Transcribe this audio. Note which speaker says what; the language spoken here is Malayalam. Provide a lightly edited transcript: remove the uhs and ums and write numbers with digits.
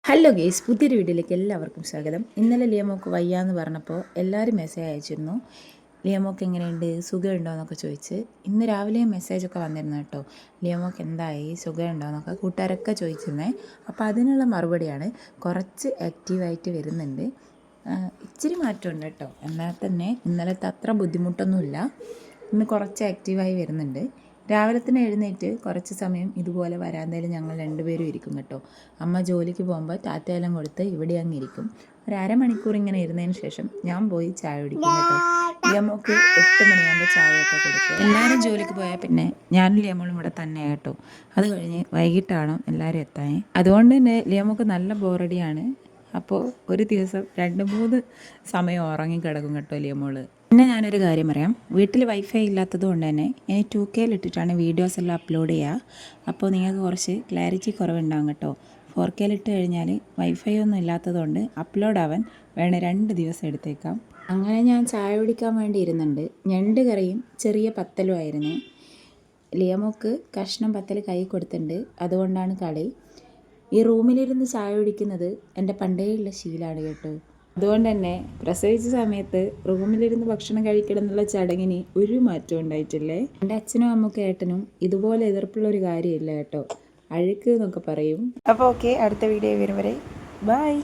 Speaker 1: ഹലോ ഗേസ്, പുതിയൊരു വീഡിയോയിലേക്ക് എല്ലാവർക്കും സ്വാഗതം. ഇന്നലെ ലിയമോക്ക് വയ്യാന്ന് പറഞ്ഞപ്പോൾ എല്ലാവരും മെസ്സേജ് അയച്ചിരുന്നു. ലിയമോക്ക് എങ്ങനെയുണ്ട്, സുഖമുണ്ടോ എന്നൊക്കെ ചോദിച്ച്. ഇന്ന് രാവിലെയും മെസ്സേജൊക്കെ വന്നിരുന്നു കേട്ടോ. ലിയമോക്ക് എന്തായി, സുഖമുണ്ടോ എന്നൊക്കെ കൂട്ടുകാരൊക്കെ ചോദിച്ചിരുന്നേ. അപ്പോൾ അതിനുള്ള മറുപടിയാണ്. കുറച്ച് ആക്റ്റീവായിട്ട് വരുന്നുണ്ട്, ഇച്ചിരി മാറ്റമുണ്ട് കേട്ടോ. എന്നാൽ തന്നെ ഇന്നലത്തെ അത്ര ബുദ്ധിമുട്ടൊന്നുമില്ല. ഇന്ന് കുറച്ച് ആക്റ്റീവായി വരുന്നുണ്ട്. രാവിലെ തന്നെ എഴുന്നേറ്റ് കുറച്ച് സമയം ഇതുപോലെ വരാന്തയിൽ ഞങ്ങൾ രണ്ടുപേരും ഇരിക്കും കേട്ടോ. അമ്മ ജോലിക്ക് പോകുമ്പോൾ ടാറ്റയെല്ലാം കൊടുത്ത് ഇവിടെ അങ്ങ് ഇരിക്കും. ഒരു അരമണിക്കൂർ ഇങ്ങനെ ഇരുന്നതിന് ശേഷം ഞാൻ പോയി ചായ കുടിക്കും കേട്ടോ. ലിയമോക്ക് 8 മണിയാകുമ്പോൾ ചായയൊക്കെ കൊടുക്കും. എല്ലാവരും ജോലിക്ക് പോയാൽ പിന്നെ ഞാനും ലിയമോളും ഇവിടെ തന്നെ കേട്ടോ. അത് കഴിഞ്ഞ് വൈകിട്ടാണ് എല്ലാവരും എത്താൻ. അതുകൊണ്ട് തന്നെ ലിയമോക്ക് നല്ല ബോറടിയാണ്. അപ്പോൾ ഒരു ദിവസം 2-3 സമയം ഉറങ്ങിക്കിടക്കും കേട്ടോ ലിയമോള്. പിന്നെ ഞാനൊരു കാര്യം പറയാം, വീട്ടിൽ വൈഫൈ ഇല്ലാത്തത് കൊണ്ട് തന്നെ ഇനി 2K ഇട്ടിട്ടാണ് വീഡിയോസ് എല്ലാം അപ്ലോഡ് ചെയ്യുക. അപ്പോൾ നിങ്ങൾക്ക് കുറച്ച് ക്ലാരിറ്റി കുറവുണ്ടാകും കേട്ടോ. 4K ഇട്ട് കഴിഞ്ഞാൽ വൈഫൈ ഒന്നും ഇല്ലാത്തതുകൊണ്ട് അപ്ലോഡ് ആവാൻ വേണേൽ 2 ദിവസം എടുത്തേക്കാം. അങ്ങനെ ഞാൻ ചായ കുടിക്കാൻ വേണ്ടി ഇരുന്നുണ്ട്. ഞണ്ട് കറിയും ചെറിയ പത്തലും ആയിരുന്നു. ലിയമോക്ക് കഷ്ണം പത്തൽ കൈ കൊടുത്തിട്ടുണ്ട്, അതുകൊണ്ടാണ് കളി. ഈ റൂമിലിരുന്ന് ചായ കുടിക്കുന്നത് എൻ്റെ പണ്ടേയുള്ള ശീലമാണ് കേട്ടോ. അതുകൊണ്ട് തന്നെ പ്രസവിച്ച സമയത്ത് റൂമിലിരുന്ന് ഭക്ഷണം കഴിക്കണം എന്നുള്ള ചടങ്ങിന് ഒരു മാറ്റം ഉണ്ടായിട്ടില്ലേ. എൻ്റെ അച്ഛനും അമ്മക്കും ഏട്ടനും ഇതുപോലെ എതിർപ്പുള്ളൊരു കാര്യമില്ല കേട്ടോ. അഴുക്ക് എന്നൊക്കെ പറയും. അപ്പോൾ ഓക്കെ, അടുത്ത വീഡിയോ വരും വരെ ബൈ.